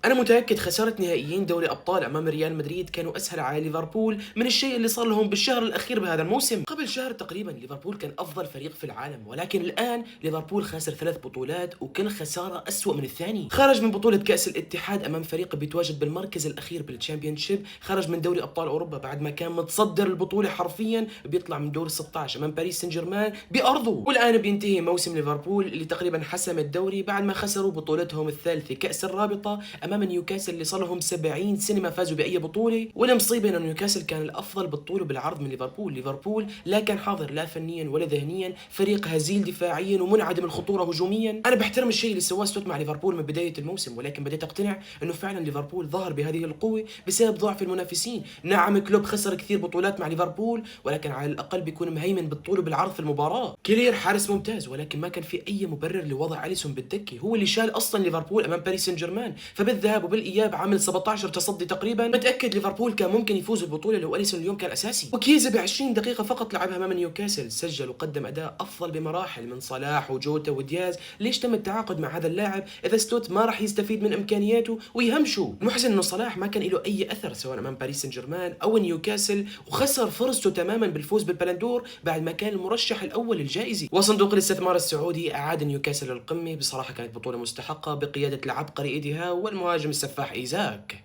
انا متاكد خساره نهائيين دوري ابطال امام ريال مدريد كانوا اسهل على ليفربول من الشيء اللي صار لهم بالشهر الاخير بهذا الموسم. قبل شهر تقريبا ليفربول كان افضل فريق في العالم، ولكن الان ليفربول خسر 3 بطولات وكل خساره اسوأ من الثاني. خرج من بطوله كاس الاتحاد امام فريق بيتواجد بالمركز الاخير بالتشامبيونشيب، خرج من دوري ابطال اوروبا بعد ما كان متصدر البطوله حرفيا، بيطلع من دور 16 امام باريس سان جيرمان بارضه، والان بينتهي موسم ليفربول اللي تقريبا حسم الدوري بعد ما خسروا بطولتهم الثالثه كاس الرابطه امام نيوكاسل اللي صار لهم 70 سنه ما فازوا باي بطوله. والمصيبه انه نيوكاسل كان الافضل بالطول وبالعرض من ليفربول. ليفربول لا كان حاضر لا فنيا ولا ذهنيا، فريق هزيل دفاعيا ومنعدم الخطوره هجوميا. انا بحترم الشيء اللي سواه ستوت مع ليفربول من بدايه الموسم، ولكن بديت اقتنع انه فعلا ليفربول ظهر بهذه القوه بسبب ضعف المنافسين. نعم كلوب خسر كثير بطولات مع ليفربول، ولكن على الاقل بيكون مهيمن بالطول وبالعرض في المباراه. كلير حارس ممتاز، ولكن ما كان في اي مبرر لوضع اليسون بالدكه، هو اللي شال اصلا ليفربول امام باريس سان جيرمان، فبالذهاب وبالاياب عامل 17 تصدي تقريبا. متاكد ليفربول كان ممكن يفوز بالبطوله لو اليسون اليوم كان اساسي. وكيزا ب 20 دقيقه فقط لعبها امام نيوكاسل سجل وقدم اداء افضل بمراحل من صلاح وجوتا ودياز. ليش تم التعاقد مع هذا اللاعب اذا ستوت ما راح يستفيد من امكانياته ويهمشه؟ المحزن انه صلاح ما كان له اي اثر سواء امام باريس سان جيرمان او نيوكاسل، وخسر فرصته تماما بالفوز بالبلندور بعد ما كان المرشح الاول للجائزه. وصندوق الاستثمار السعودي اعاد نيوكاسل للقمه، بصراحه كانت بطوله مستحقه بقياده العبقري ايدي هاو والمهاجم السفاح ايزاك.